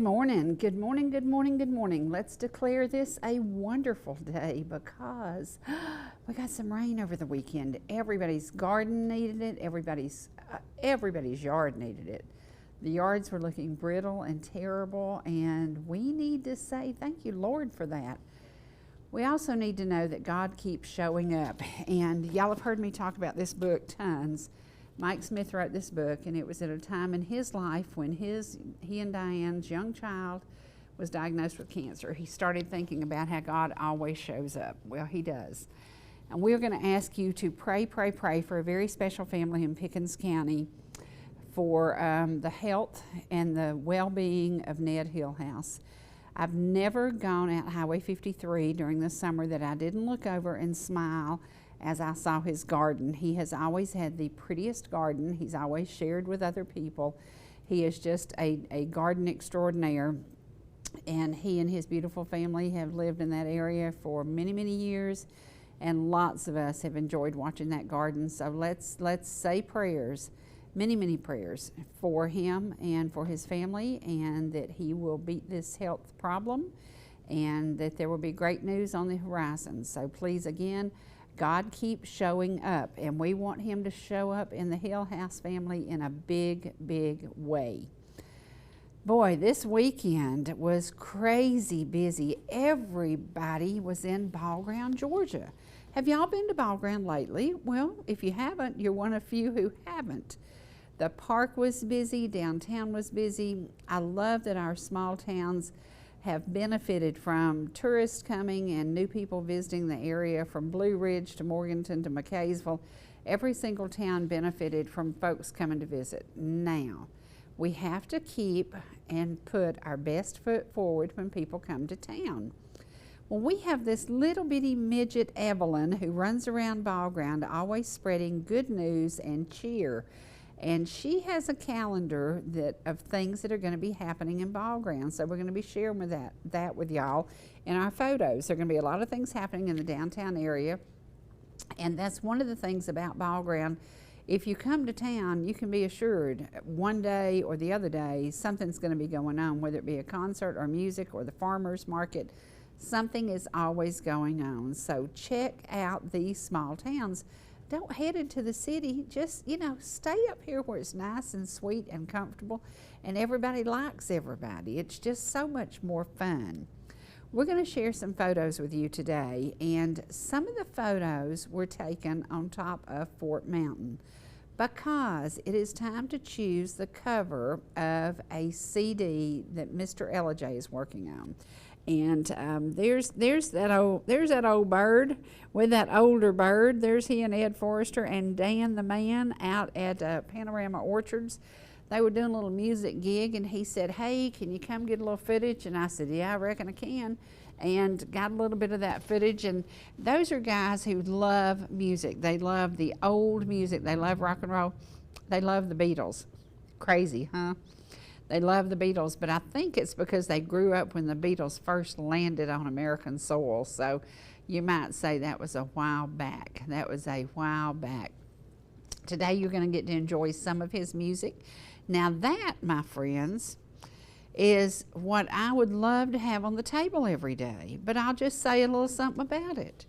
morning, good morning, good morning, good morning. Let's declare this a wonderful day because we got some rain over the weekend. Everybody's garden needed it. Everybody's yard needed it. The yards were looking brittle and terrible, and we need to say thank you, Lord, for that. We also need to know that God keeps showing up, and y'all have heard me talk about this book tons. Mike Smith wrote this book, and it was at a time in his life when he and Diane's young child was diagnosed with cancer. He started thinking about how God always shows up. Well, he does. And we're going to ask you to pray for a very special family in Pickens County for the health and the well-being of Ned Hillhouse. I've never gone out Highway 53 during the summer that I didn't look over and smile as I saw his garden. He has always had the prettiest garden. He's always shared with other people. He is just a garden extraordinaire, and he and his beautiful family have lived in that area for many, many years, and lots of us have enjoyed watching that garden. So let's say prayers, many, many prayers for him and for his family, and that he will beat this health problem, and that there will be great news on the horizon. So please, again, God keeps showing up, and we want him to show up in the Hillhouse family in a big, big way. Boy, this weekend was crazy busy. Everybody was in Ball Ground, Georgia. Have y'all been to Ball Ground lately? Well, if you haven't, you're one of few who haven't. The park was busy, downtown was busy. I love that our small towns have benefited from tourists coming and new people visiting the area, from Blue Ridge to Morganton to McKaysville. Every single town benefited from folks coming to visit. Now, we have to keep and put our best foot forward when people come to town. Well, we have this little bitty midget Evelyn who runs around Ball Ground always spreading good news and cheer. And she has a calendar of things that are going to be happening in Ball Ground. So we're going to be sharing with that with y'all in our photos. There are going to be a lot of things happening in the downtown area. And that's one of the things about Ball Ground. If you come to town, you can be assured one day or the other day something's going to be going on, whether it be a concert or music or the farmers market. Something is always going on. So check out these small towns. Don't head into the city. Just, stay up here where it's nice and sweet and comfortable, and everybody likes everybody. It's just so much more fun. We're going to share some photos with you today, and some of the photos were taken on top of Fort Mountain because it is time to choose the cover of a CD that Mr. Ellijay is working on. And there's that old bird with that older bird. There's he and Ed Forrester and Dan the man out at Panorama Orchards. They were doing a little music gig, and he said, "Hey, can you come get a little footage?" And I said, "Yeah, I reckon I can." And got a little bit of that footage. And those are guys who love music. They love the old music. They love rock and roll. They love the Beatles. Crazy, huh? They love the Beatles, but I think it's because they grew up when the Beatles first landed on American soil. So you might say that was a while back. That was a while back. Today you're going to get to enjoy some of his music. Now that, my friends, is what I would love to have on the table every day. But I'll just say a little something about it.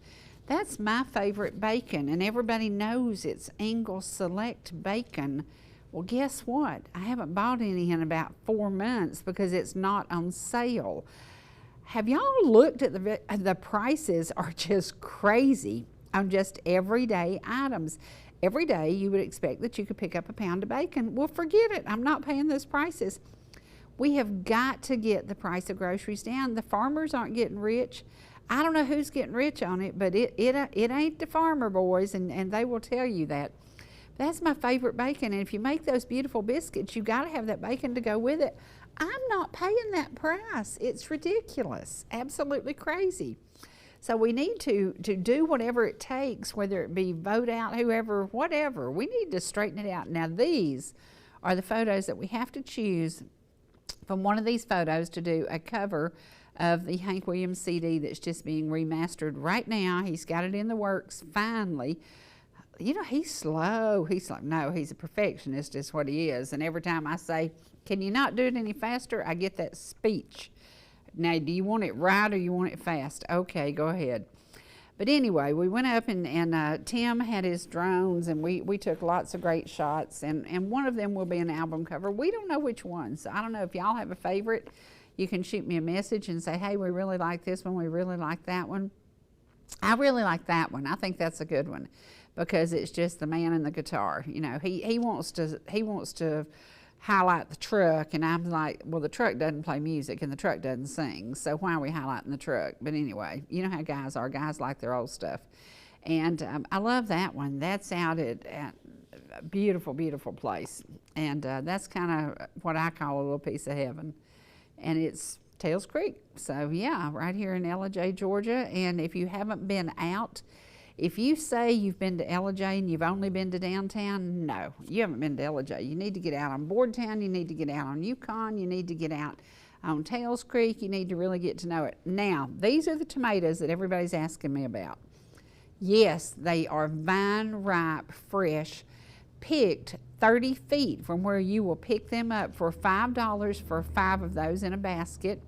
That's my favorite bacon, and everybody knows it's Angus Select bacon. Well, guess what? I haven't bought any in about 4 months because it's not on sale. Have y'all looked at the prices are just crazy on just everyday items. Every day you would expect that you could pick up a pound of bacon. Well, forget it. I'm not paying those prices. We have got to get the price of groceries down. The farmers aren't getting rich. I don't know who's getting rich on it, but it ain't the farmer boys, and they will tell you that. That's my favorite bacon, and if you make those beautiful biscuits, you got to have that bacon to go with it. I'm not paying that price. It's ridiculous, absolutely crazy. So we need to do whatever it takes, whether it be vote out whoever, whatever. We need to straighten it out. Now these are the photos that we have to choose from one of these photos to do a cover of the Hank Williams CD that's just being remastered right now. He's got it in the works finally. you know, he's slow. He's like, no, he's a perfectionist is what he is. And every time I say, can you not do it any faster? I get that speech. Now, do you want it right or you want it fast? Okay, go ahead. But anyway, we went up and Tim had his drones, and we took lots of great shots, and one of them will be an album cover. We don't know which one, so I don't know if y'all have a favorite. You can shoot me a message and say, hey, we really like this one, we really like that one. I really like that one. I think that's a good one because it's just the man and the guitar. You know, he wants to highlight the truck, and I'm like, well, the truck doesn't play music and the truck doesn't sing, so why are we highlighting the truck? But anyway, you know how guys are. Guys like their old stuff. And I love that one. That's out at a beautiful, beautiful place. And that's kind of what I call a little piece of heaven. And it's Tails Creek. So yeah, right here in Ellijay, Georgia. And if you haven't been out, if you say you've been to Ellijay and you've only been to downtown, no, you haven't been to Ellijay. You need to get out on Boardtown, you need to get out on Yukon, you need to get out on Tails Creek, you need to really get to know it. Now, these are the tomatoes that everybody's asking me about. Yes, they are vine ripe, fresh, picked 30 feet from where you will pick them up for $5 for 5 of those in a basket.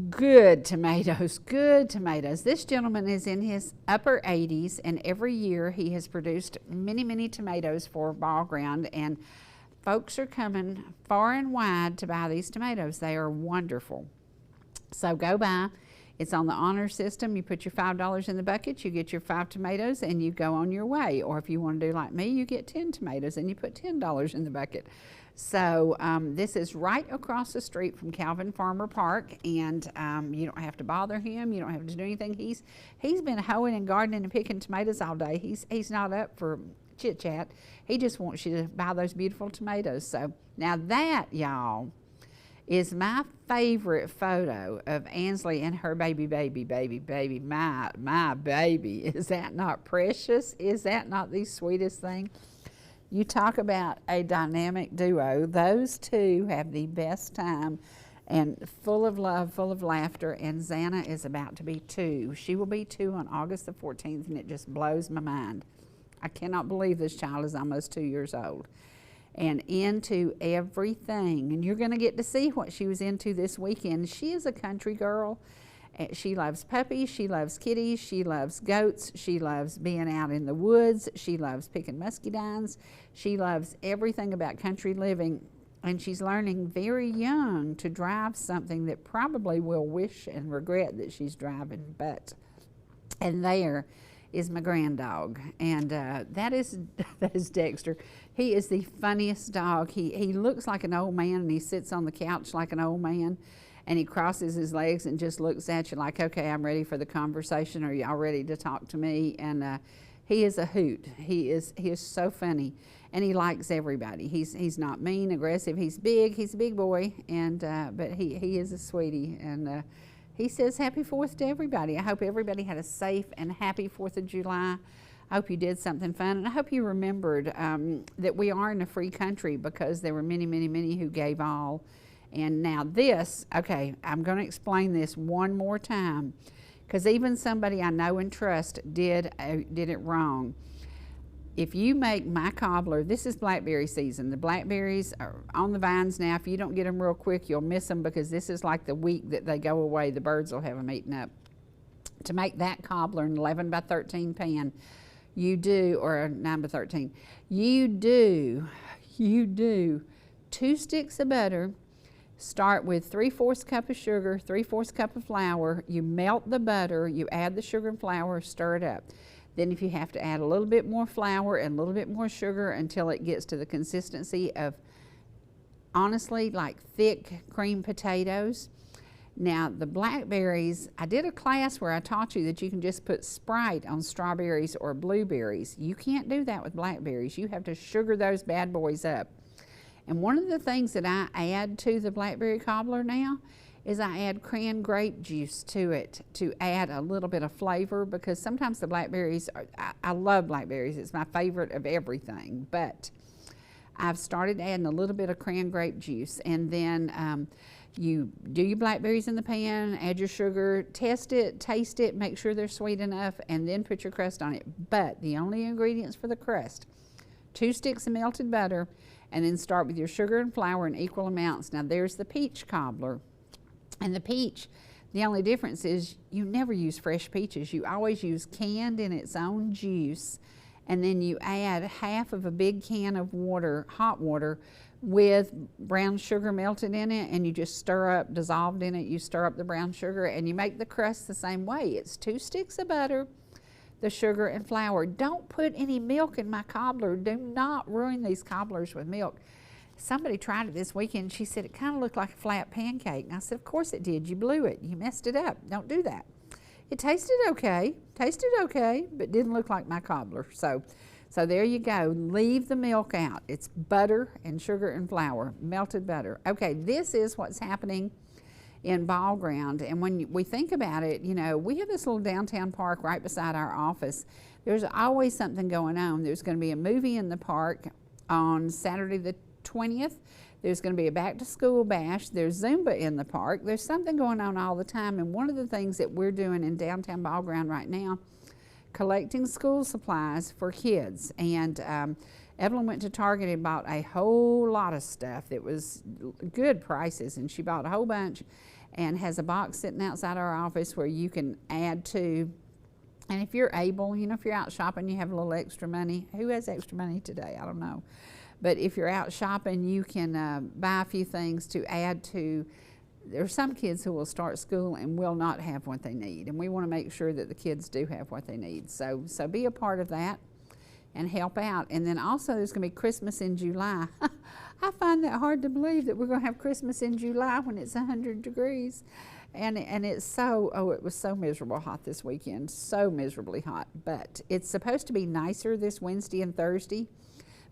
Good tomatoes, good tomatoes. This gentleman is in his upper 80s, and every year he has produced many, many tomatoes for Ball Ground, and folks are coming far and wide to buy these tomatoes. They are wonderful. So go by. It's on the honor system. You put your $5 in the bucket, you get your 5 tomatoes, and you go on your way. Or if you want to do like me, you get 10 tomatoes and you put $10 in the bucket. So this is right across the street from Calvin Farmer Park, and you don't have to bother him. You don't have to do anything. He's been hoeing and gardening and picking tomatoes all day. He's not up for chit chat. He just wants you to buy those beautiful tomatoes. So now that, y'all, is my favorite photo of Ansley and her baby, my baby. Is that not precious? Is that not the sweetest thing? You talk about a dynamic duo. Those two have the best time and full of love, full of laughter, and Xana is about to be 2. She will be 2 on August the 14th, and it just blows my mind. I cannot believe this child is almost 2 years old and into everything. And you're going to get to see what she was into this weekend. She is a country girl. She loves puppies, she loves kitties, she loves goats, she loves being out in the woods, she loves picking muscadines, she loves everything about country living, and she's learning very young to drive something that probably will wish and regret that she's driving, but, and there is my grand dog, and that is Dexter. He is the funniest dog. He looks like an old man, and he sits on the couch like an old man, and he crosses his legs and just looks at you like, okay, I'm ready for the conversation. Are y'all ready to talk to me? And he is a hoot. He is so funny, and he likes everybody. He's not mean, aggressive. He's big. He's a big boy, and but he is a sweetie. And he says happy 4th to everybody. I hope everybody had a safe and happy 4th of July. I hope you did something fun, and I hope you remembered that we are in a free country because there were many, many, many who gave all. And now this, okay, I'm going to explain this one more time because even somebody I know and trust did it wrong. If you make my cobbler, this is blackberry season. The blackberries are on the vines now. If you don't get them real quick, you'll miss them because this is like the week that they go away. The birds will have them eaten up. To make that cobbler in 11 by 13 pan, you do, or 9 by 13, you do 2 sticks of butter. Start with 3/4 cup of sugar, 3/4 cup of flour. You melt the butter, you add the sugar and flour, stir it up. Then if you have to add a little bit more flour and a little bit more sugar until it gets to the consistency of, honestly, like thick creamed potatoes. Now the blackberries, I did a class where I taught you that you can just put Sprite on strawberries or blueberries. You can't do that with blackberries. You have to sugar those bad boys up. And one of the things that I add to the blackberry cobbler now is I add cran grape juice to it to add a little bit of flavor, because sometimes the blackberries, I love blackberries. It's my favorite of everything. But I've started adding a little bit of cran grape juice, and then You do your blackberries in the pan, add your sugar, test it, taste it, make sure they're sweet enough, and then put your crust on it. But the only ingredients for the crust, 2 sticks of melted butter, and then start with your sugar and flour in equal amounts. Now there's the peach cobbler. And the peach, the only difference is you never use fresh peaches. You always use canned in its own juice. And then you add half of a big can of water, hot water, with brown sugar melted in it, and you just stir up, dissolved in it, you stir up the brown sugar, and you make the crust the same way. It's 2 sticks of butter, the sugar and flour. Don't put any milk in my cobbler. Do not ruin these cobblers with milk. Somebody tried it this weekend. She said it kind of looked like a flat pancake. And I said, of course it did. You blew it. You messed it up. Don't do that. It tasted okay, but didn't look like my cobbler. So there you go. Leave the milk out. It's butter and sugar and flour, melted butter. Okay, this is what's happening in Ball Ground. And when we think about it, you know, we have this little downtown park right beside our office. There's always something going on. There's going to be a movie in the park on Saturday the 20th. There's going to be a back to school bash. There's Zumba in the park. There's something going on all the time. And one of the things that we're doing in downtown Ball Ground right now, collecting school supplies for kids. And Evelyn went to Target and bought a whole lot of stuff that was good prices, and she bought a whole bunch and has a box sitting outside our office where you can add to. And if you're able, you know, if you're out shopping, you have a little extra money. Who has extra money today? I don't know. But if you're out shopping, you can buy a few things to add to. There are some kids who will start school and will not have what they need, and we want to make sure that the kids do have what they need. So be a part of that and help out. And then also there's going to be Christmas in July. I find that hard to believe that we're going to have Christmas in July when it's 100 degrees. And it's so, it was so miserable hot this weekend, so miserably hot. But it's supposed to be nicer this Wednesday and Thursday,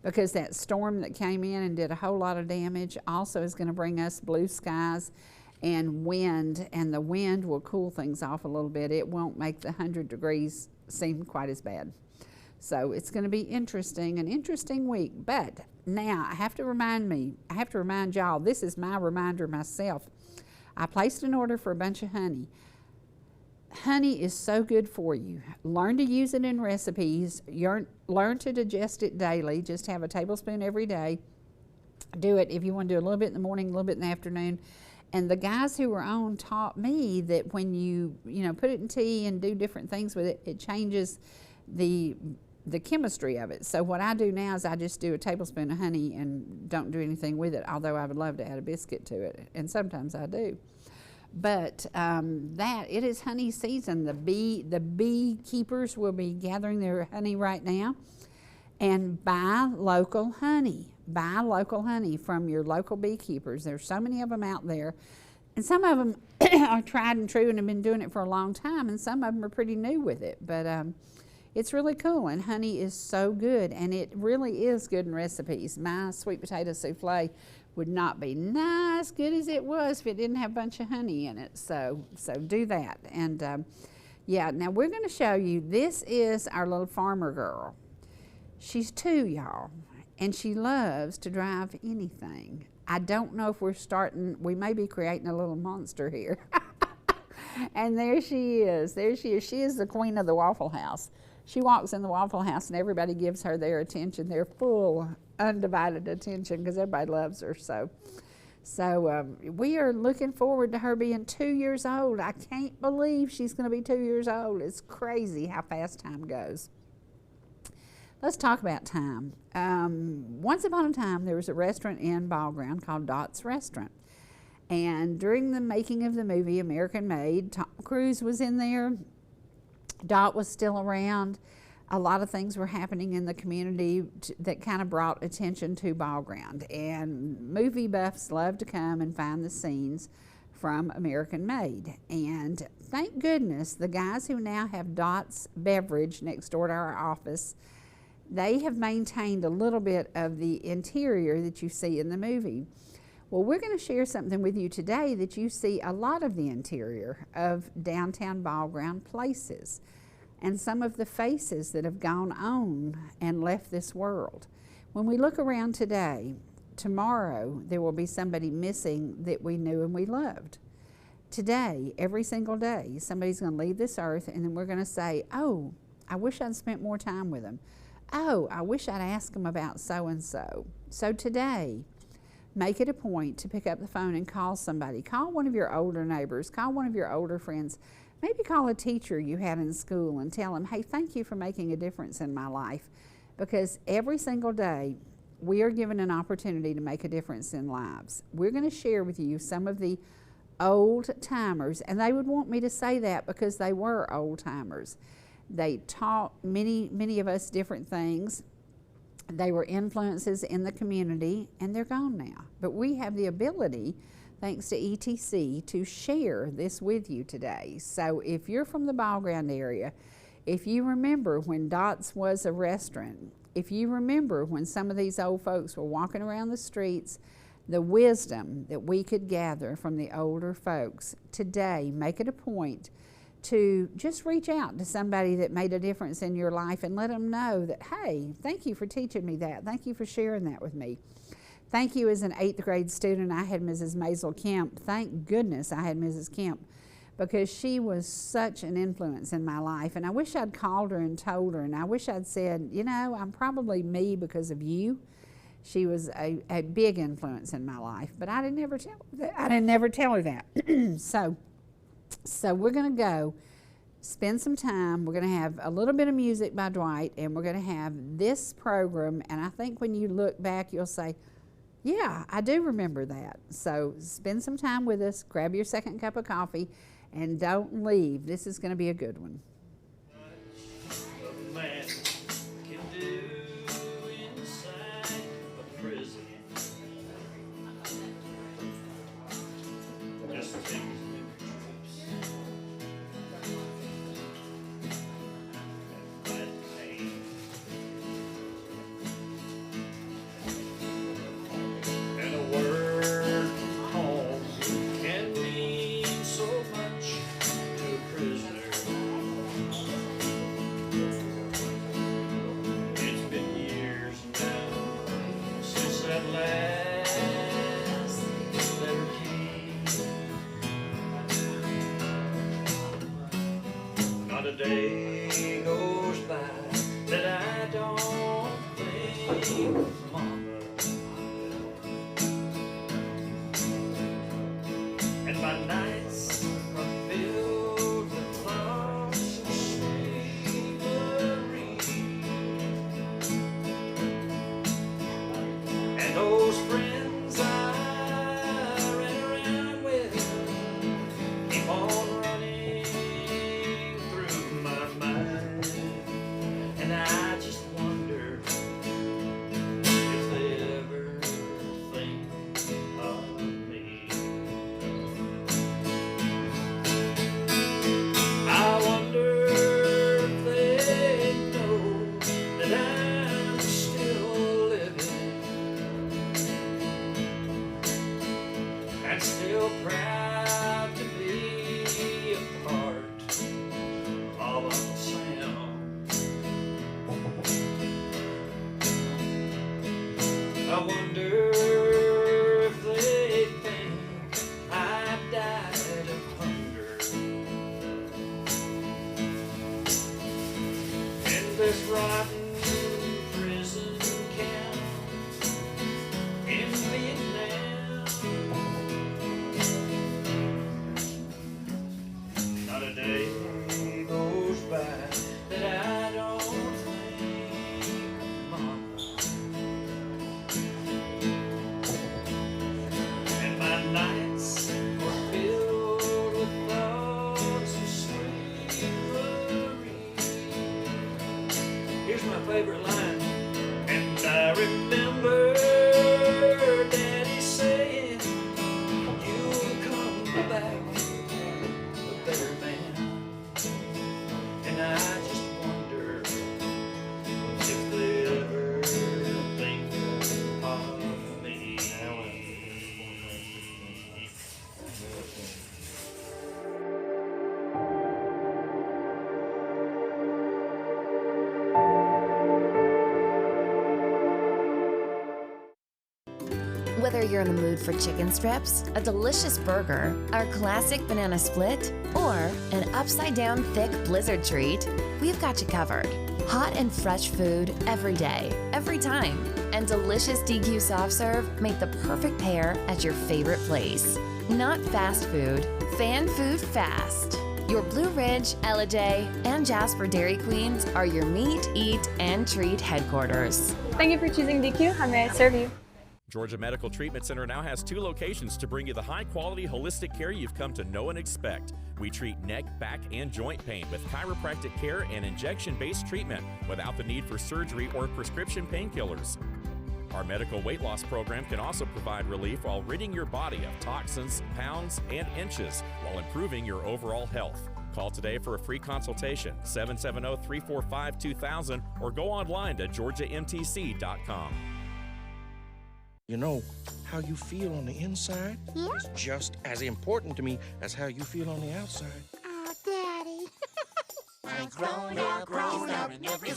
because that storm that came in and did a whole lot of damage also is going to bring us blue skies and wind, and the wind will cool things off a little bit. It won't make the 100 degrees seem quite as bad. So it's going to be interesting, an interesting week. But now I have to remind y'all, this is my reminder myself. I placed an order for a bunch of honey. Honey is so good for you. Learn to use it in recipes. Learn to digest it daily. Just have a tablespoon every day. Do it if you want to do a little bit in the morning, a little bit in the afternoon. And the guys who were on taught me that when you put it in tea and do different things with it, it changes the chemistry of it. So what I do now is I just do a tablespoon of honey and don't do anything with it, although I would love to add a biscuit to it, and sometimes I do. But it is honey season. The bee keepers will be gathering their honey right now. And buy local honey. Buy local honey from your local beekeepers. There's so many of them out there. And some of them are tried and true and have been doing it for a long time, and some of them are pretty new with it. But it's really cool, and honey is so good, and it really is good in recipes. My sweet potato souffle would not be nigh as good as it was if it didn't have a bunch of honey in it. So do that. And yeah, now we're going to show you, this is our little farmer girl. She's 2, y'all, and she loves to drive anything. I don't know if we may be creating a little monster here. And there she is. She is the queen of the Waffle House. She walks in the Waffle House and everybody gives her their attention, their full, undivided attention, because everybody loves her. So we are looking forward to her being 2 years old. I can't believe she's going to be 2 years old. It's crazy how fast time goes. Let's talk about time. Once upon a time, there was a restaurant in Ball Ground called Dot's Restaurant. And during the making of the movie American Made, Tom Cruise was in there. Dot was still around. A lot of things were happening in the community that kind of brought attention to Ball Ground. And movie buffs love to come and find the scenes from American Made. And thank goodness the guys who now have Dot's Beverage next door to our office, they have maintained a little bit of the interior that you see in the movie. Well, we're going to share something with you today that you see a lot of the interior of downtown Ball Ground places and some of the faces that have gone on and left this world. When we look around today, Tomorrow, there will be somebody missing that we knew and we loved. Today, every single day, somebody's going to leave this earth, and then we're going to say, oh, I wish I'd spent more time with them. Oh, I wish I'd asked them about so-and-so. So today, make it a point to pick up the phone and call somebody. Call one of your older neighbors. Call one of your older friends. Maybe call a teacher you had in school and tell them, hey, thank you for making a difference in my life. Because every single day, we are given an opportunity to make a difference in lives. We're going to share with you some of the old timers, and they would want me to say that because they were old timers. They taught many of us different things. They were influences in the community, and they're gone now. But we have the ability, thanks to ETC, to share this with you today. So if you're from the Ball Ground area, if you remember when Dots was a restaurant, if you remember when some of these old folks were walking around the streets, the wisdom that we could gather from the older folks, today make it a point to just reach out to somebody that made a difference in your life and let them know that, hey, thank you for teaching me that. Thank you for sharing that with me. Thank you. As an 8th grade student, I had Mrs. Maisel Kemp. Thank goodness I had Mrs. Kemp, because she was such an influence in my life. And I wish I'd called her and told her, and I wish I'd said, you know, I'm probably me because of you. She was a big influence in my life, but I didn't ever tell her that. I didn't ever tell her that. So we're going to go spend some time. We're going to have a little bit of music by Dwight, and we're going to have this program. And I think when you look back, you'll say, yeah, I do remember that. So spend some time with us. Grab your second cup of coffee, and don't leave. This is going to be a good one. A man can do inside a prison. Just things and trips. And pain. And a word from home can mean so much to a prisoner. It's been years now since that last letter came. Not a day goes by that I don't think of Mama. And my nights are filled with thoughts of slavery. And those friends I ran around with keep on running through my mind. And I just wonder if they ever think of me. I wonder if they know that I'm still living and still proud to be a part of a sound. I wonder if they think I died of hunger in this rotten prison camp in Vietnam. Not a day goes by that I don't think of Mama. And my nights are filled with thoughts of slavery. Here's my favorite line. And I remember Daddy saying, you'll come back a better man. And I just wonder if they ever think of me. Whether you're in the mood for chicken strips, a delicious burger, our classic banana split, or an upside-down thick blizzard treat, we've got you covered. Hot and fresh food every day, every time. And delicious DQ soft serve make the perfect pair at your favorite place. Not fast food, fan food fast. Your Blue Ridge, Ellijay, and Jasper Dairy Queens are your meet, eat, and treat headquarters. Thank you for choosing DQ. How may I serve you? Georgia Medical Treatment Center now has 2 locations to bring you the high-quality holistic care you've come to know and expect. We treat neck, back, and joint pain with chiropractic care and injection-based treatment without the need for surgery or prescription painkillers. Our medical weight loss program can also provide relief while ridding your body of toxins, pounds, and inches while improving your overall health. Call today for a free consultation, 770-345-2000, or go online to georgiamtc.com. You know, how you feel on the inside is just as important to me as how you feel on the outside. Oh, Daddy. I'm grown up, in every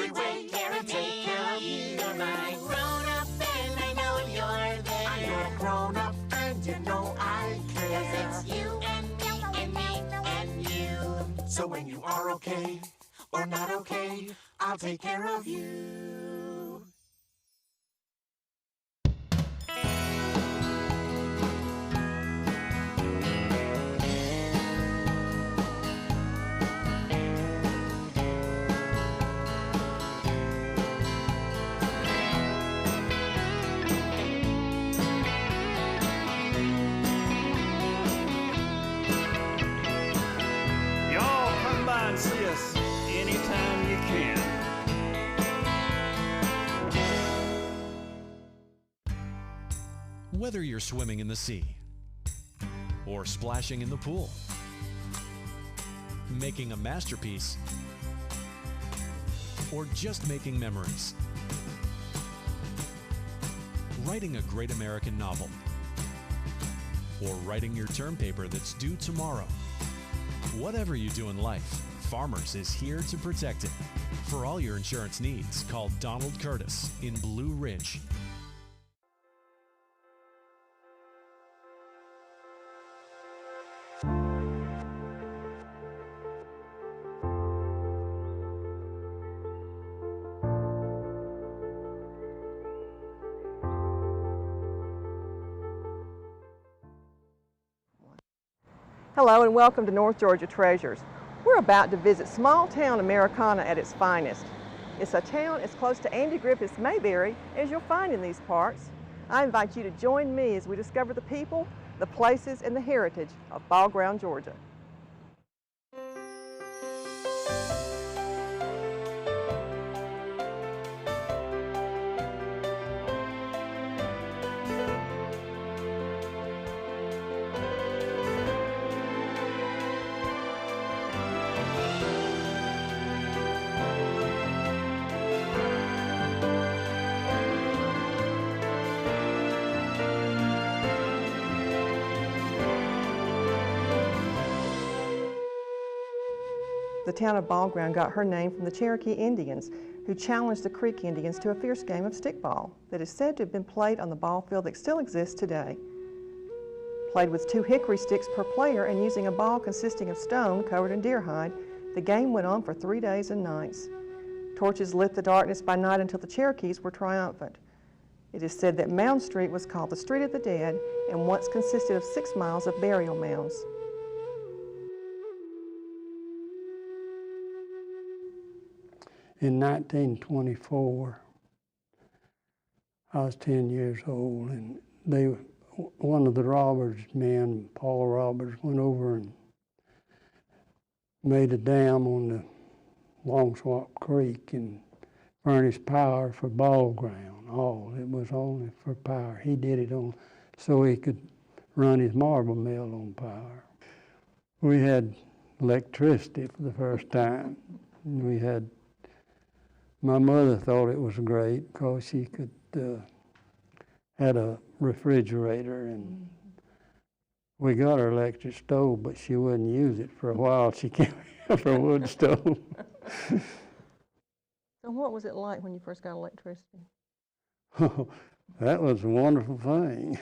way, care and take care of you. You're my grown up, and I know you're there. You're grown up, and you know I care. 'Cause it's you and me and me and you. So when you are okay or not okay, I'll take care of you. And see us anytime you can. Whether you're swimming in the sea or splashing in the pool, making a masterpiece, or just making memories, writing a great American novel, or writing your term paper that's due tomorrow. Whatever you do in life, Farmers is here to protect it. For all your insurance needs, call Donald Curtis in Blue Ridge. Hello and welcome to North Georgia Treasures. We're about to visit small town Americana at its finest. It's a town as close to Andy Griffith's Mayberry as you'll find in these parts. I invite you to join me as we discover the people, the places, and the heritage of Ball Ground, Georgia. The town of Ball Ground got her name from the Cherokee Indians, who challenged the Creek Indians to a fierce game of stickball that is said to have been played on the ball field that still exists today. Played with 2 hickory sticks per player and using a ball consisting of stone covered in deer hide, the game went on for 3 days and nights. Torches lit the darkness by night until the Cherokees were triumphant. It is said that Mound Street was called the Street of the Dead and once consisted of 6 miles of burial mounds. In 1924, I was 10 years old, and one of the Roberts men, Paul Roberts, went over and made a dam on the Long Swamp Creek and furnished power for Ball Ground. It was only for power. He did it so he could run his marble mill on power. We had electricity for the first time. My mother thought it was great because she could had a refrigerator, and we got her electric stove, but she wouldn't use it for a while. She kept her wood stove. So what was it like when you first got electricity? That was a wonderful thing.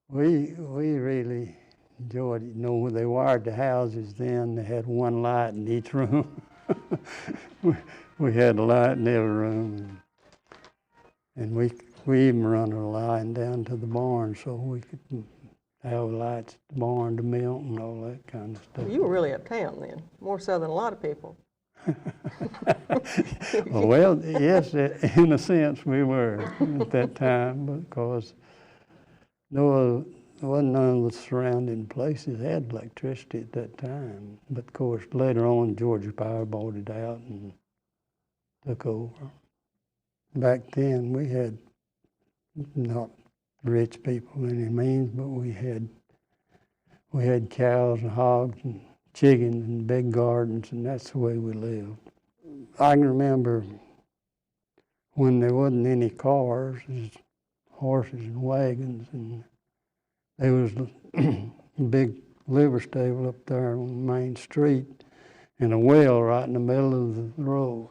We really enjoyed it. You know, when they wired the houses then, they had one light in each room. we had a light in every room. And we even run a line down to the barn so we could have lights at the barn to melt and all that kind of stuff. You were really uptown then, more so than a lot of people. Well, yes, in a sense we were at that time, because there wasn't none of the surrounding places had electricity at that time. But of course, later on, Georgia Power bought it out and took over. Back then, we had not rich people by any means, but we had cows and hogs and chickens and big gardens, and that's the way we lived. I can remember when there wasn't any cars, just horses and wagons, and there was a big livery stable up there on Main Street and a well right in the middle of the road.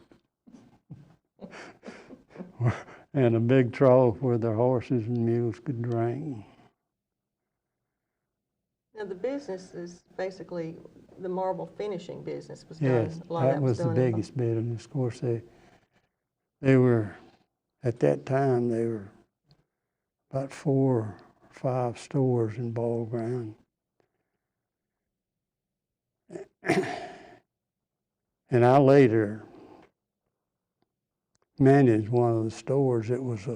And a big trough where the horses and mules could drink. Now the business is basically the marble finishing business was Yes, done. A lot of that was the done biggest business. Of course, they were, at that time, they were about 4 or 5 stores in Ball Ground. And I later managed one of the stores. It was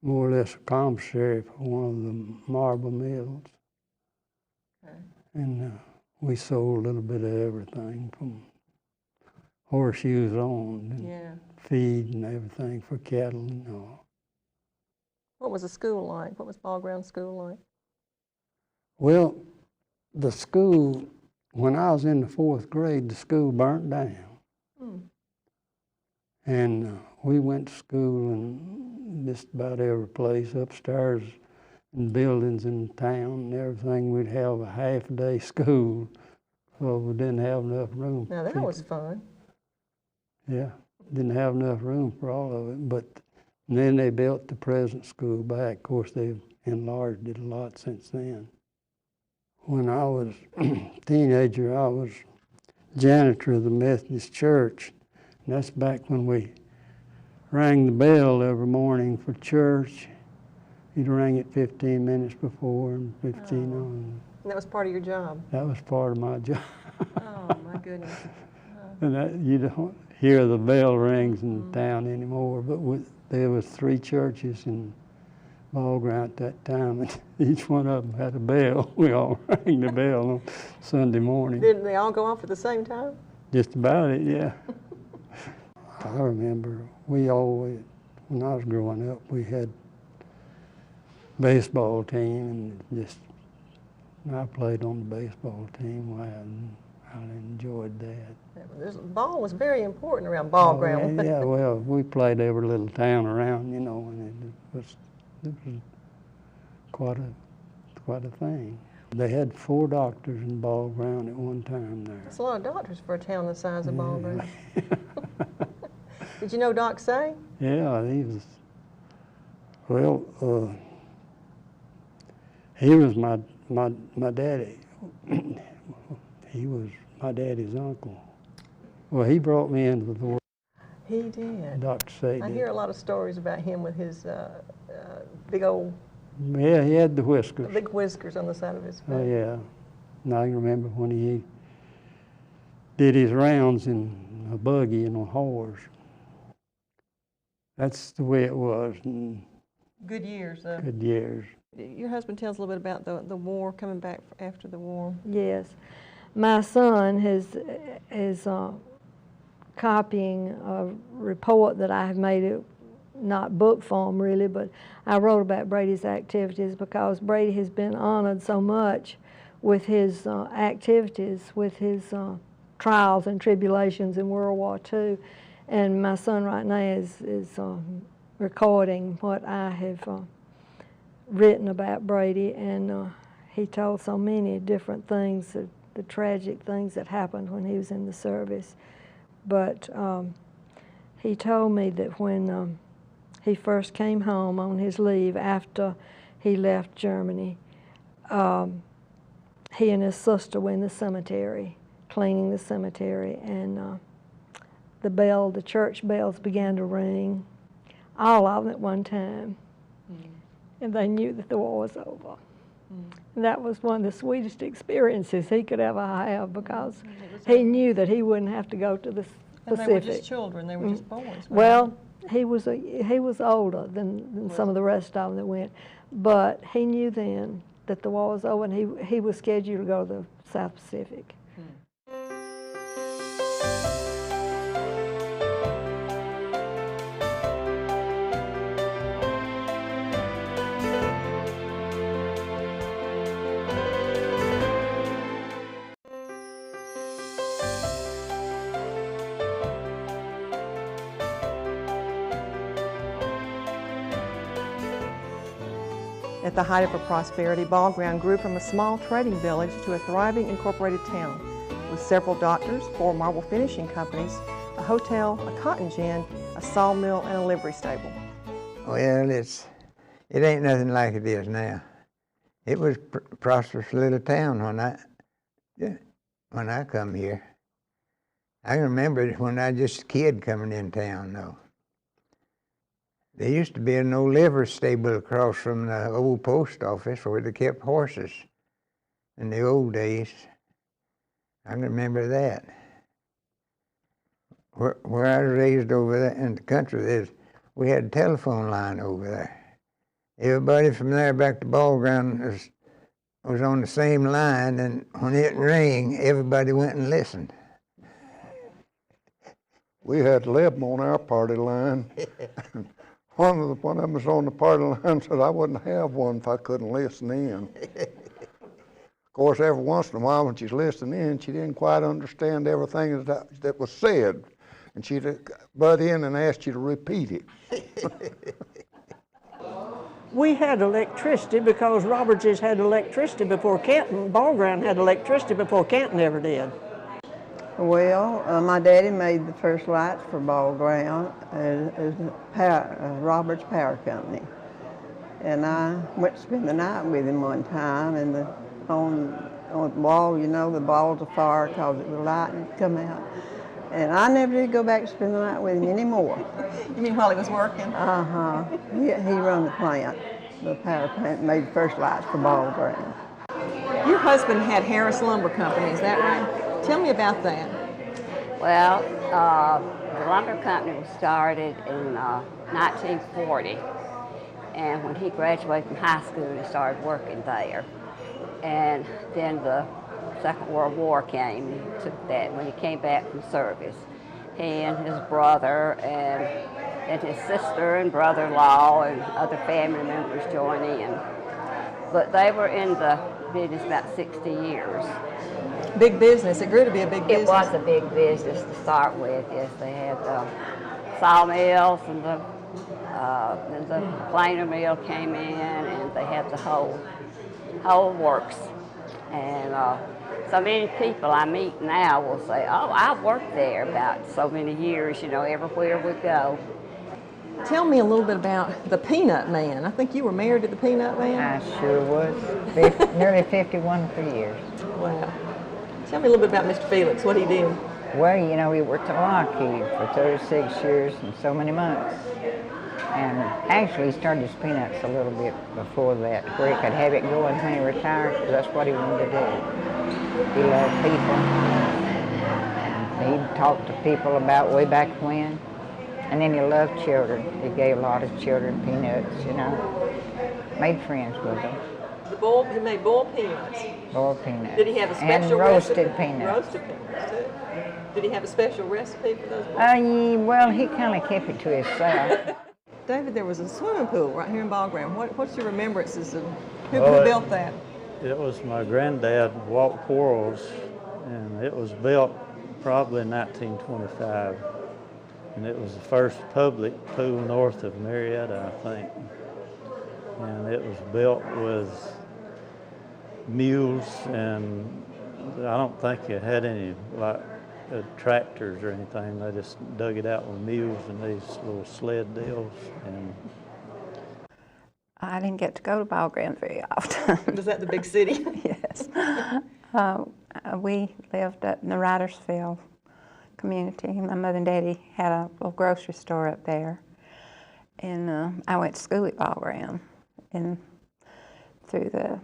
more or less a commissary for one of the marble mills. Okay. And we sold a little bit of everything from horseshoes on, and feed and everything for cattle and all. What was the school like? What was Ball Ground School like? Well, the school, when I was in the 4th grade, the school burnt down. And we went to school in just about every place, upstairs in buildings in town and everything. We'd have a half-day school, so we didn't have enough room. Now that was fun. Yeah, didn't have enough room for all of it. But then they built the present school back. Of course, they've enlarged it a lot since then. When I was a teenager, I was janitor of the Methodist Church. And that's back when we rang the bell every morning for church. You'd ring it 15 minutes before and 15 on. And that was part of your job? That was part of my job. Oh, my goodness. And that, you don't hear the bell rings in town anymore, but there was 3 churches in Ball Ground at that time, and each one of them had a bell. We all rang the bell on Sunday morning. Didn't they all go off at the same time? Just about it, yeah. I remember we always, when I was growing up, we had baseball team, and I played on the baseball team. I enjoyed that. Ball was very important around Ball Ground. Yeah, well, we played every little town around, you know, and it was quite a thing. They had 4 doctors in Ball Ground at one time there. That's a lot of doctors for a town the size of Ball Ground. Did you know Doc Say? Yeah, he was, well, he was my daddy. He was my daddy's uncle. Well, he brought me into the world. He did. Dr. Say I did. hear a lot of stories about him with his big old... Yeah, he had the whiskers. Big whiskers on the side of his face. Oh, yeah. And I remember when he did his rounds in a buggy and a horse. That's the way it was. And good years, though. Good years. Your husband tells a little bit about the war, coming back after the war. Yes. My son is copying a report that I have made, it not book form really, but I wrote about Brady's activities because Brady has been honored so much with his activities, with his trials and tribulations in World War II. And my son right now is recording what I have written about Brady, and he told so many different things, the tragic things that happened when he was in the service. But he told me that when he first came home on his leave after he left Germany. He and his sister were in the cemetery, cleaning the cemetery, and the church bells began to ring, all of them at one time. And they knew that the war was over. And that was one of the sweetest experiences he could ever have, because he knew that he wouldn't have to go to the Pacific. And they were just children, they were just boys. Well, he was older than some of the rest of them that went, but he knew then that the war was over, and he was scheduled to go to the South Pacific. At the height of her prosperity, Ball Ground grew from a small trading village to a thriving incorporated town with several doctors, 4 marble finishing companies, a hotel, a cotton gin, a sawmill, and a livery stable. Well, it ain't nothing like it is now. It was a prosperous little town when I come here. I remember when I was just a kid coming in town, though. There used to be an old livery stable across from the old post office where they kept horses in the old days. I can remember that. Where I was raised over there in the country, we had a telephone line over there. Everybody from there back to Ball Ground was on the same line, and when it rang, everybody went and listened. We had 11 on our party line. One of them was on the party line said I wouldn't have one if I couldn't listen in. Of course, every once in a while when she's listening in, she didn't quite understand everything that was said. And she'd butt in and ask you to repeat it. We had electricity because Roberts's had electricity before Canton. Ball Ground had electricity before Canton ever did. Well, my daddy made the first lights for Ball Ground as Roberts Power Company. And I went to spend the night with him one time, and on the wall, you know, the balls of fire because it was lightning come out. And I never did go back to spend the night with him anymore. You mean while he was working? Uh-huh. He run the plant, the power plant, made the first lights for Ball Ground. Your husband had Harris Lumber Company, is that right? Tell me about that. Well, the lumber company was started in 1940, and when he graduated from high school, he started working there. And then the Second World War came and took that when he came back from service. He and his brother and his sister and brother-in-law and other family members joined in. But they were in the business about 60 years. Big business. It grew to be a big business. It was a big business to start with. Yes, they had sawmills, and then the planer mill came in, and they had the whole works. And so many people I meet now will say, "Oh, I worked there about so many years. You know, everywhere we go." Tell me a little bit about the Peanut Man. I think you were married to the Peanut Man. I sure was. Nearly 51 for years. Wow. Tell me a little bit about Mr. Felix, what he did. Well, you know, he worked at Lockheed for 36 years and so many months. And actually, he started his peanuts a little bit before that, where he could have it going when he retired, because that's what he wanted to do. He loved people. And he'd talk to people about way back when. And then he loved children. He gave a lot of children peanuts, you know. Made friends with them. He made boiled peanuts. Boiled peanuts. Did he have a special and roasted recipe? peanuts. Roasted peanuts, too. Did he have a special recipe for those? Well, he kind of kept it to himself. David, there was a swimming pool right here in Ball Ground. What's your remembrances of who built that? It was my granddad, Walt Quarles, and it was built probably in 1925. And it was the first public pool north of Marietta, I think. And it was built with mules, and I don't think it had any like tractors or anything. They just dug it out with mules and these little sled deals. And I didn't get to go to Ball Ground very often. Was that the big city? Yes. We lived up in the Ridersville community. My mother and daddy had a little grocery store up there. And I went to school at Ball Ground. And through the,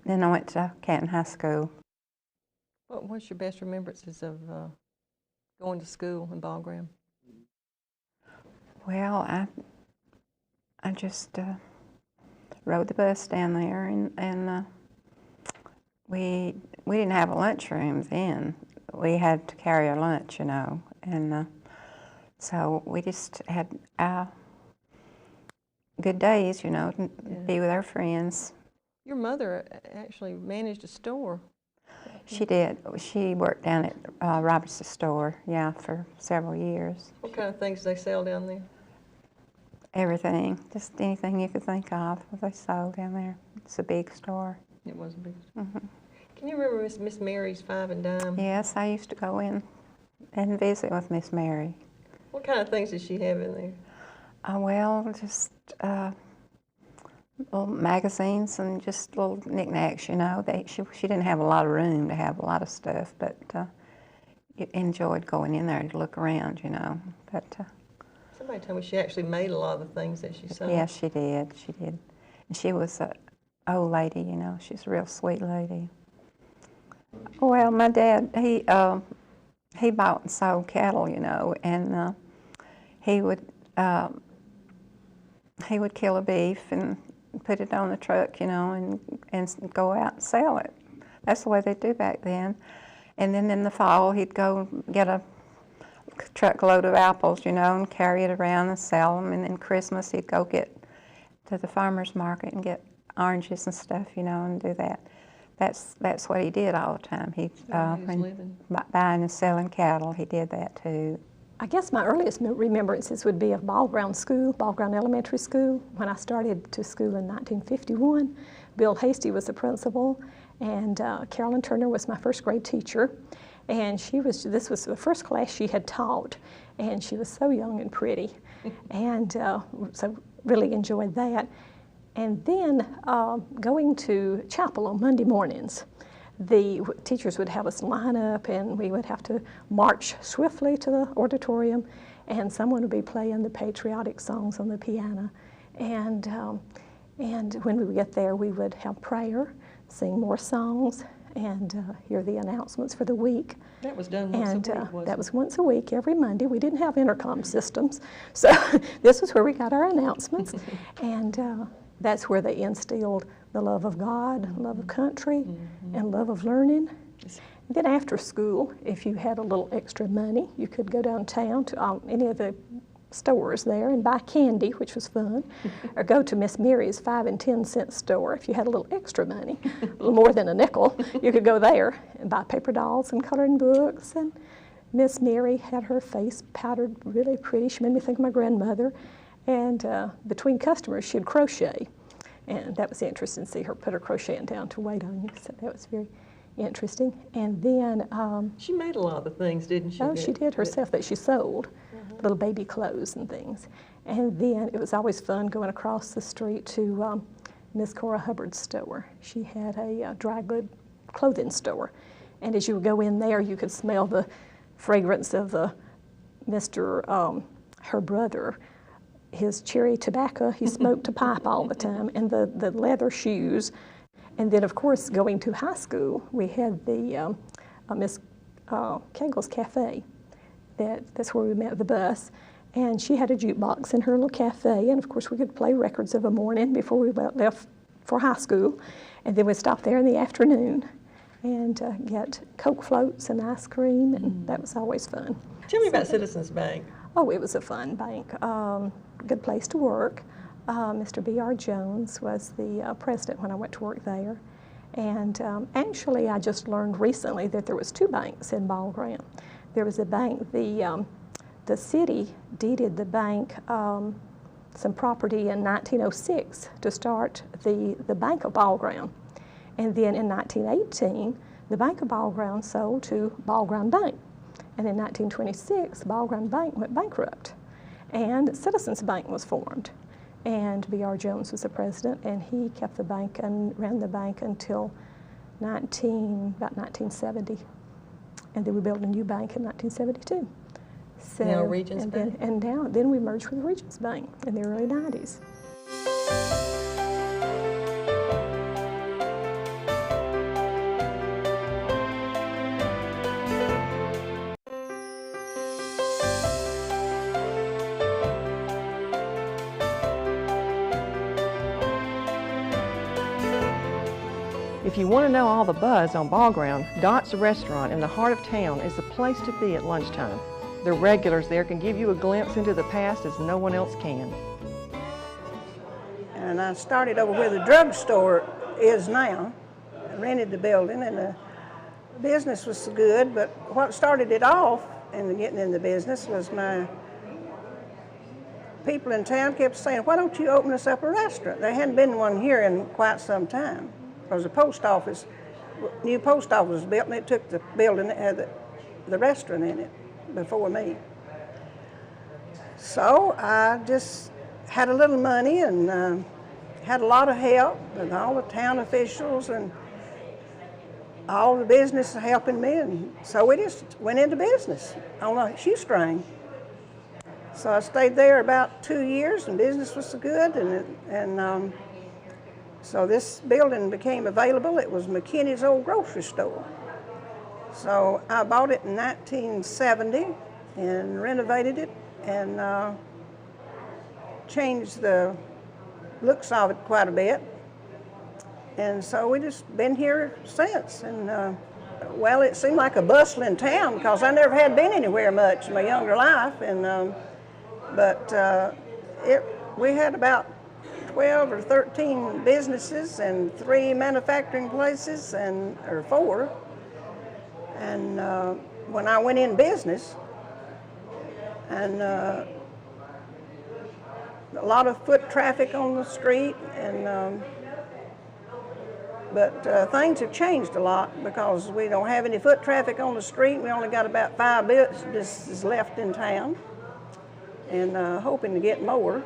then I went to Canton High School. What's your best remembrances of going to school in Ball Ground? Well, I just rode the bus down there, and we didn't have a lunchroom then. We had to carry our lunch, you know, and so we just had good days, you know, to be with our friends. Your mother actually managed a store. She did. She worked down at Roberts' store, yeah, for several years. What kind of things do they sell down there? Everything, just anything you could think of, they sold down there. It's a big store. It was a big store. Mm-hmm. Can you remember Miss Mary's Five and Dime? Yes, I used to go in and visit with Miss Mary. What kind of things did she have in there? Well, just little magazines and just little knickknacks, you know. She didn't have a lot of room to have a lot of stuff, but you enjoyed going in there to look around, you know. But somebody told me she actually made a lot of the things that she sold. Yes, she did. She did. And she was an old lady, you know. She's a real sweet lady. Well, my dad, he bought and sold cattle, you know, and he would kill a beef and put it on the truck, you know, and go out and sell it. That's the way they do back then. And then in the fall, he'd go get a truckload of apples, you know, and carry it around and sell them. And then Christmas, he'd go get to the farmer's market and get oranges and stuff, you know, and do that. That's what he did all the time. He buying and selling cattle, he did that too. I guess my earliest remembrances would be of Ball Ground School, Ball Ground Elementary School. When I started to school in 1951, Bill Hasty was the principal, and Carolyn Turner was my first grade teacher. And this was the first class she had taught, and she was so young and pretty. And so really enjoyed that. And then going to chapel on Monday mornings. The teachers would have us line up, and we would have to march swiftly to the auditorium, and someone would be playing the patriotic songs on the piano. And when we would get there, we would have prayer, sing more songs, and hear the announcements for the week. That was done once a week, wasn't it? That was once a week, every Monday. We didn't have intercom systems, so this was where we got our announcements. And that's where they instilled the love of God, love of country, and love of learning. And then after school, if you had a little extra money, you could go downtown to any of the stores there and buy candy, which was fun, or go to Miss Mary's 5 and 10 cent store. If you had a little extra money, a little more than a nickel, you could go there and buy paper dolls and coloring books. And Miss Mary had her face powdered really pretty. She made me think of my grandmother. And between customers, she'd crochet. And that was interesting to see her put her crocheting down to wait on you. So that was very interesting. And then she made a lot of the things, didn't she? Oh, she did herself that she sold, little baby clothes and things. And then it was always fun going across the street to Miss Cora Hubbard's store. She had a dry good clothing store. And as you would go in there, you could smell the fragrance of the her brother, his cherry tobacco. He smoked a pipe all the time, and the leather shoes. And then, of course, going to high school, we had the Miss Kegel's Cafe. That's where we met the bus. And she had a jukebox in her little cafe, and of course we could play records of a morning before we left for high school. And then we'd stop there in the afternoon and get Coke floats and ice cream, and that was always fun. Tell me about Citizens Bank. Oh, it was a fun bank. Good place to work. Mr. B.R. Jones was the president when I went to work there. And actually, I just learned recently that there was 2 banks in Ball Ground. There was a bank, the city deeded the bank some property in 1906 to start the Bank of Ball Ground. And then in 1918, the Bank of Ball Ground sold to Ball Ground Bank. And in 1926, Ball Ground Bank went bankrupt, and Citizens Bank was formed. And B.R. Jones was the president, and he kept the bank and ran the bank until about 1970. And then we built a new bank in 1972. So, Now Regions and Bank? then we merged with Regions Bank in the early 90s. If you want to know all the buzz on Ball Ground, Dot's Restaurant in the heart of town is the place to be at lunchtime. The regulars there can give you a glimpse into the past as no one else can. And I started over where the drugstore is now. I rented the building, and the business was good, but what started it off and getting in the business was my people in town kept saying, why don't you open us up a restaurant? There hadn't been one here in quite some time. Because the post office, new post office was built, and it took the building that had the restaurant in it before me. So I just had a little money and had a lot of help with all the town officials and all the business helping me, and so we just went into business on a shoestring. So I stayed there about 2 years, and business was so good, and so this building became available. It was McKinney's old grocery store. So I bought it in 1970 and renovated it and changed the looks of it quite a bit. And so we just been here since. And well, it seemed like a bustling town because I never had been anywhere much in my younger life. And we had about 12 or 13 businesses and 3 manufacturing places, or 4. And when I went in business, and a lot of foot traffic on the street, and but things have changed a lot because we don't have any foot traffic on the street. We only got about 5 businesses left in town, and hoping to get more.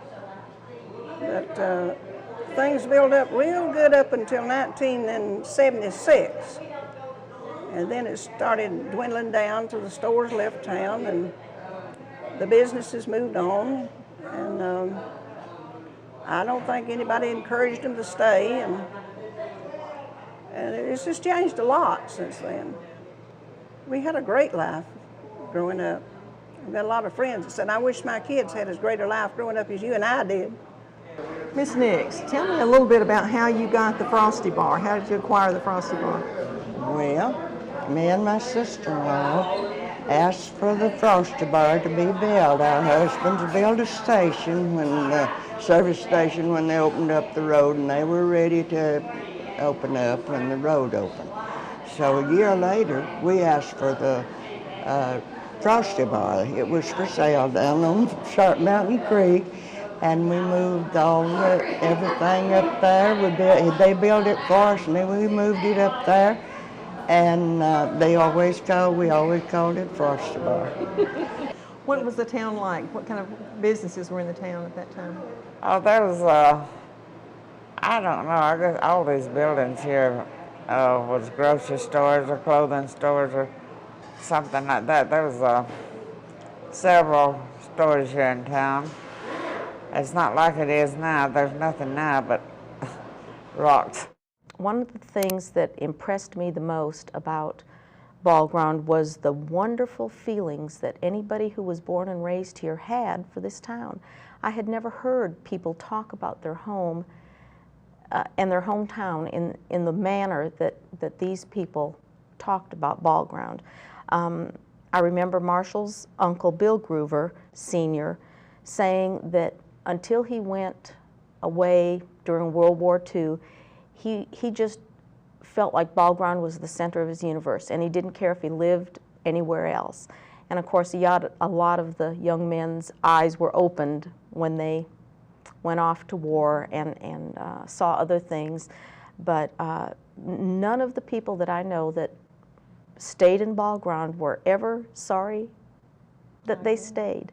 But things built up real good up until 1976. And then it started dwindling down till the stores left town and the businesses moved on. And I don't think anybody encouraged them to stay. And it's just changed a lot since then. We had a great life growing up. I've got a lot of friends that said, I wish my kids had as great a life growing up as you and I did. Miss Nix, tell me a little bit about how you got the Frosty Bar. How did you acquire the Frosty Bar? Well, me and my sister-in-law asked for the Frosty Bar to be built. Our husbands built a station, service station, when they opened up the road, and they were ready to open up when the road opened. So a year later, we asked for the Frosty Bar. It was for sale down on Sharp Mountain Creek. And we moved everything up there. They built it for us, and then we moved it up there. And we always called it Frosty Bar. What was the town like? What kind of businesses were in the town at that time? Oh, there was, I don't know, I guess all these buildings here was grocery stores or clothing stores or something like that. There was several stores here in town. It's not like it is now. There's nothing now but rocks. One of the things that impressed me the most about Ball Ground was the wonderful feelings that anybody who was born and raised here had for this town. I had never heard people talk about their home and their hometown in the manner that these people talked about Ball Ground. I remember Marshall's uncle, Bill Groover, Sr., saying that until he went away during World War II, he just felt like Ball Ground was the center of his universe, and he didn't care if he lived anywhere else. And of course, a lot of the young men's eyes were opened when they went off to war and saw other things. But none of the people that I know that stayed in Ball Ground were ever sorry that they stayed.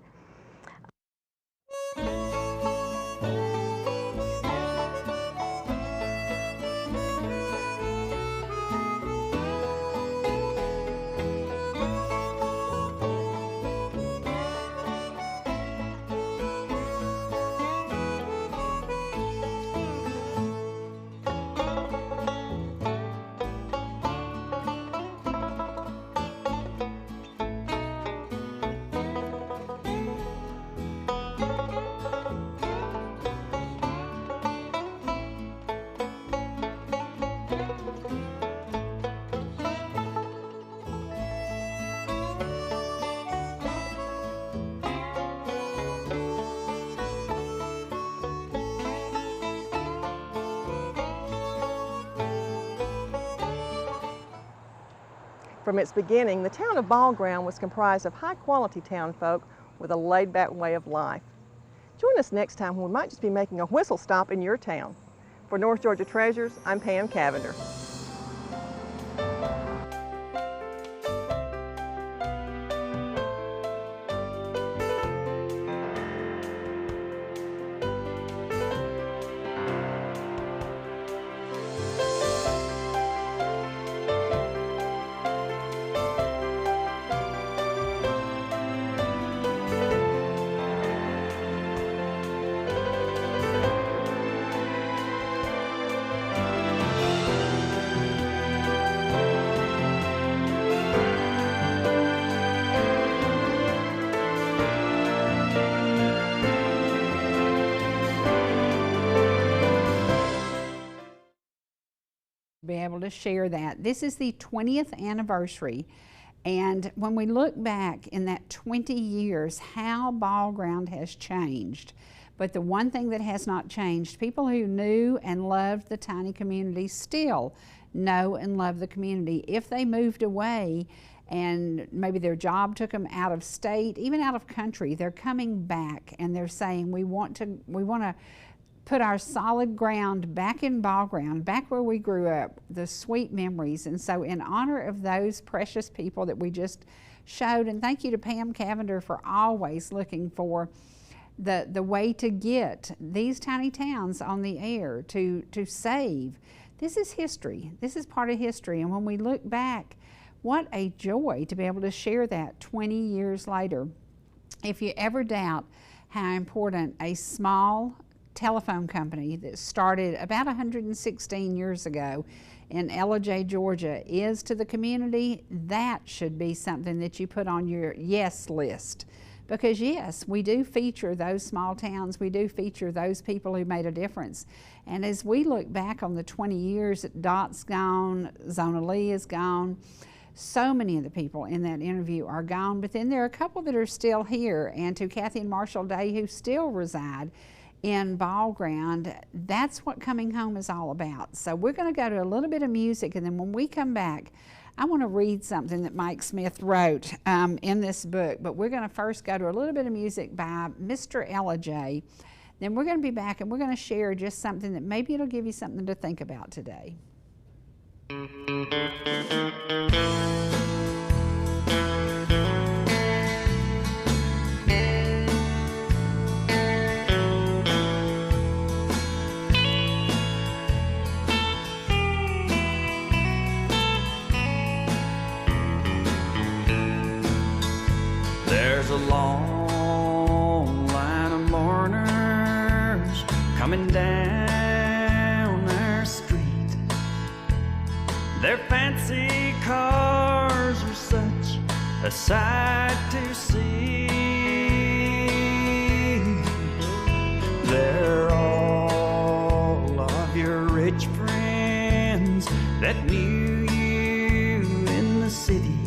From its beginning, the town of Ball Ground was comprised of high-quality town folk with a laid-back way of life. Join us next time when we might just be making a whistle stop in your town. For North Georgia Treasures, I'm Pam Cavender. Be able to share that. This is the 20th anniversary, and when we look back in that 20 years, how Ball Ground has changed. But the one thing that has not changed, people who knew and loved the tiny community still know and love the community. If they moved away and maybe their job took them out of state, even out of country, they're coming back and they're saying, we want to put our solid ground back in Ball Ground, back where we grew up, the sweet memories. And so in honor of those precious people that we just showed, and thank you to Pam Cavender for always looking for the way to get these tiny towns on the air, to save. This is history. This is part of history. And when we look back, what a joy to be able to share that 20 years later. If you ever doubt how important a small telephone company that started about 116 years ago in Ellijay, Georgia is to the community, that should be something that you put on your yes list. Because yes, we do feature those small towns, we do feature those people who made a difference. And as we look back on the 20 years that Dot's gone, Zona Lee is gone, so many of the people in that interview are gone, but then there are a couple that are still here, and to Kathy and Marshall Day who still reside in Ball Ground, that's what coming home is all about. So we're going to go to a little bit of music, and then when we come back, I want to read something that Mike Smith wrote in this book, but we're going to first go to a little bit of music by Mr. Ellijay. Then we're going to be back and we're going to share just something that maybe it'll give you something to think about today. There's a long line of mourners coming down our street. Their fancy cars are such a sight to see. They're all of your rich friends that knew you in the city.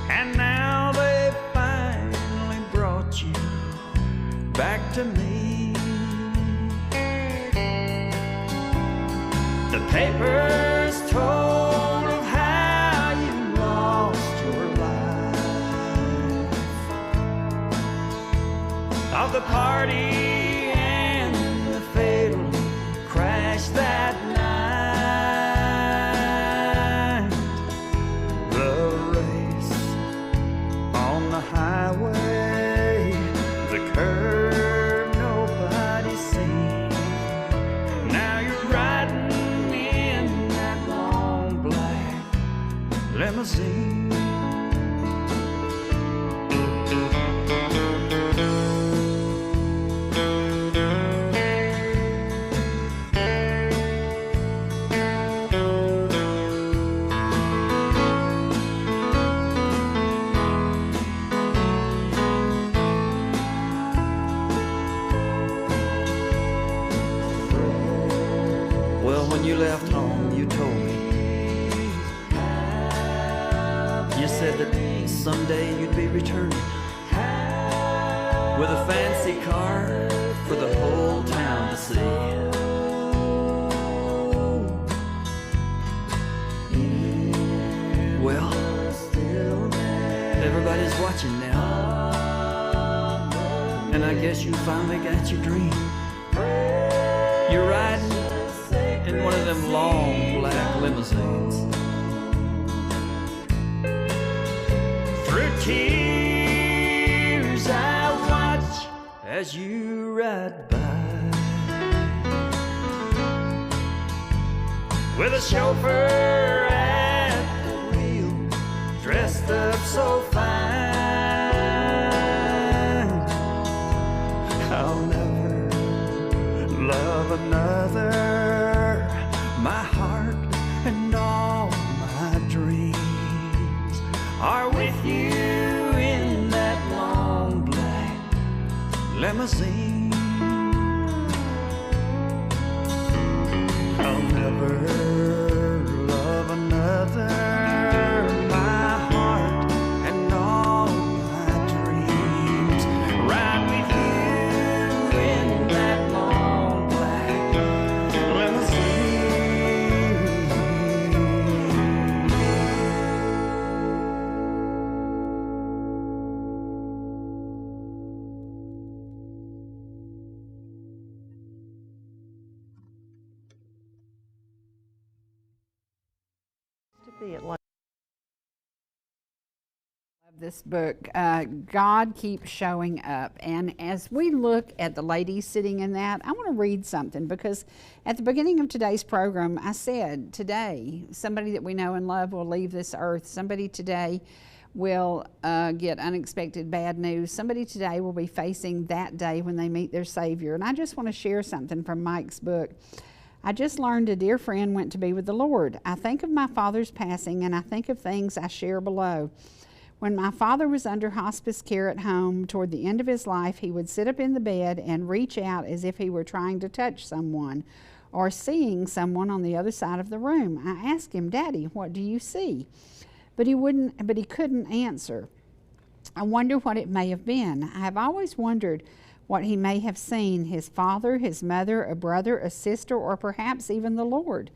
And now they finally brought you back to me. The papers told of how you lost your life, of the party and the fatal crash that night. limousine. Well, when you left home, you told me. You said that someday you'd be returning with a fancy car for the whole town to see. Well, everybody's watching now, and I guess you finally got your dream. You're riding in one of them long black limousines. Through tears I watch as you ride by, with a chauffeur at the wheel, dressed up so fine. I'll never love another. My heart and all my dreams are with you in that long black limousine. I'll never love another. My heart and all my dreams ride with you in that long black limousine. Love this book. God keeps showing up. And as we look at the ladies sitting in that, I want to read something, because at the beginning of today's program, I said today, somebody that we know and love will leave this earth. Somebody today will get unexpected bad news. Somebody today will be facing that day when they meet their Savior. And I just want to share something from Mike's book. I just learned a dear friend went to be with the Lord. I think of my father's passing, and I think of things I share below. When my father was under hospice care at home, toward the end of his life, he would sit up in the bed and reach out as if he were trying to touch someone or seeing someone on the other side of the room. I asked him, "Daddy, what do you see?" But he couldn't answer. I wonder what it may have been. I have always wondered what he may have seen: his father, his mother, a brother, a sister, or perhaps even the Lord.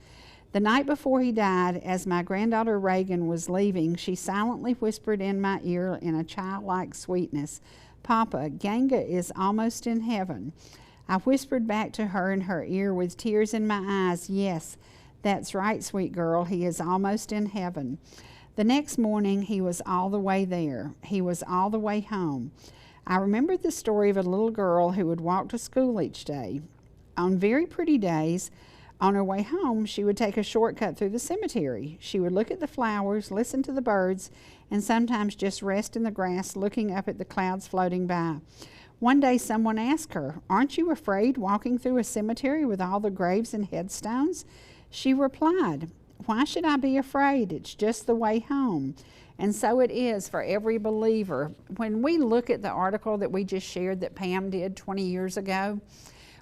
The night before he died, as my granddaughter Reagan was leaving, she silently whispered in my ear in a childlike sweetness, "Papa, Ganga is almost in heaven." I whispered back to her in her ear with tears in my eyes, "Yes, that's right, sweet girl, he is almost in heaven." The next morning, he was all the way there. He was all the way home. I remembered the story of a little girl who would walk to school each day. On very pretty days, on her way home, she would take a shortcut through the cemetery. She would look at the flowers, listen to the birds, and sometimes just rest in the grass looking up at the clouds floating by. One day someone asked her, "Aren't you afraid walking through a cemetery with all the graves and headstones?" She replied, "Why should I be afraid? It's just the way home." And so it is for every believer. When we look at the article that we just shared that Pam did 20 years ago,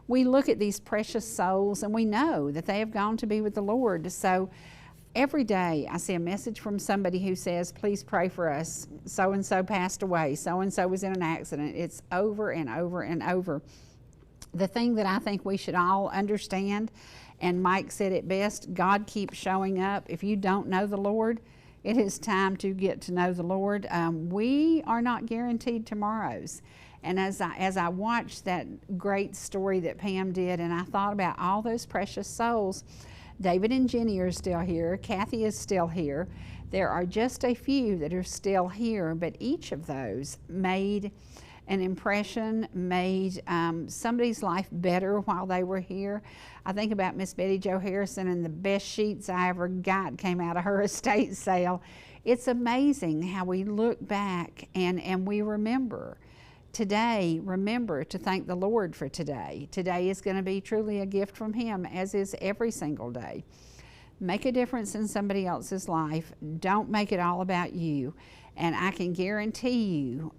we look at these precious souls and we know that they have gone to be with the Lord. So every day I see a message from somebody who says, "Please pray for us. So-and-so passed away. So-and-so was in an accident." It's over and over and over. The thing that I think we should all understand, and Mike said it best, God keeps showing up. If you don't know the Lord, it is time to get to know the Lord. We are not guaranteed tomorrows. And as I watched that great story that Pam did, and I thought about all those precious souls, David and Jenny are still here. Kathy is still here. There are just a few that are still here, but each of those made an impression, made somebody's life better while they were here. I think about Miss Betty Jo Harrison, and the best sheets I ever got came out of her estate sale. It's amazing how we look back and we remember. Today, remember to thank the Lord for today. Today is going to be truly a gift from Him, as is every single day. Make a difference in somebody else's life. Don't make it all about you. And I can guarantee you,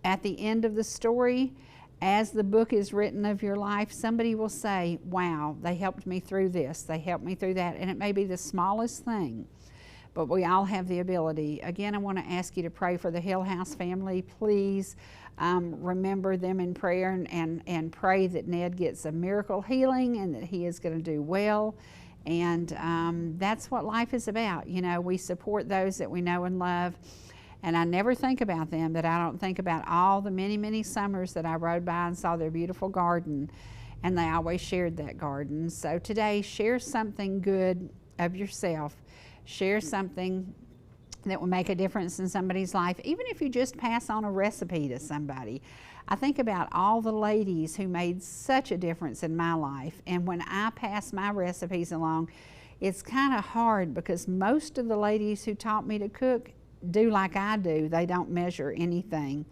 at the end of the story, as the book is written of your life, somebody will say, wow, they helped me through this, they helped me through that. And it may be the smallest thing, but we all have the ability. Again, I want to ask you to pray for the Hill House family. Please remember them in prayer and pray that Ned gets a miracle healing and that he is going to do well. And that's what life is about. You know, we support those that we know and love. And I never think about them, but I don't think about all the many, many summers that I rode by and saw their beautiful garden, and they always shared that garden. So today, share something good of yourself. Share something that will make a difference in somebody's life, even if you just pass on a recipe to somebody. I think about all the ladies who made such a difference in my life, and when I pass my recipes along, it's kind of hard because most of the ladies who taught me to cook do like I do. They don't measure anything.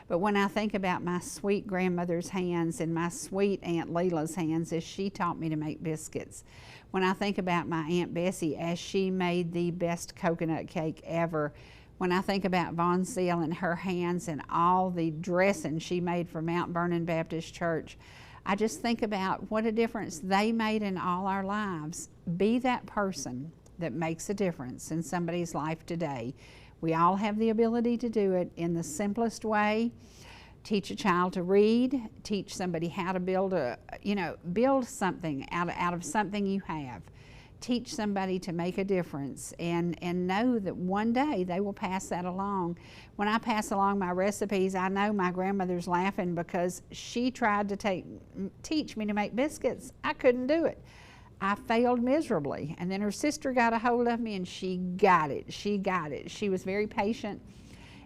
But when I think about my sweet grandmother's hands and my sweet Aunt Leila's hands as she taught me to make biscuits, when I think about my Aunt Bessie as she made the best coconut cake ever, when I think about Von Seal and her hands and all the dressing she made for Mount Vernon Baptist Church, I just think about what a difference they made in all our lives. Be that person that makes a difference in somebody's life today. We all have the ability to do it in the simplest way. Teach a child to read, teach somebody how to build build something out of something you have. Teach somebody to make a difference and know that one day they will pass that along. When I pass along my recipes, I know my grandmother's laughing because she tried to teach me to make biscuits. I couldn't do it. I failed miserably. And then her sister got a hold of me and she got it. She got it. She was very patient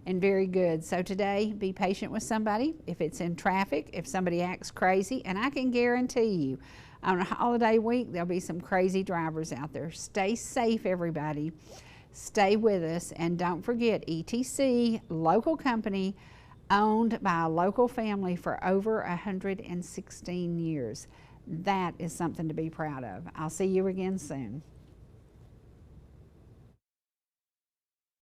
and very good. So today, be patient with somebody. If it's in traffic, if somebody acts crazy, and I can guarantee you, on a holiday week, there'll be some crazy drivers out there. Stay safe, everybody. Stay with us. And don't forget, ETC, local company, owned by a local family for over 116 years. That is something to be proud of. I'll see you again soon.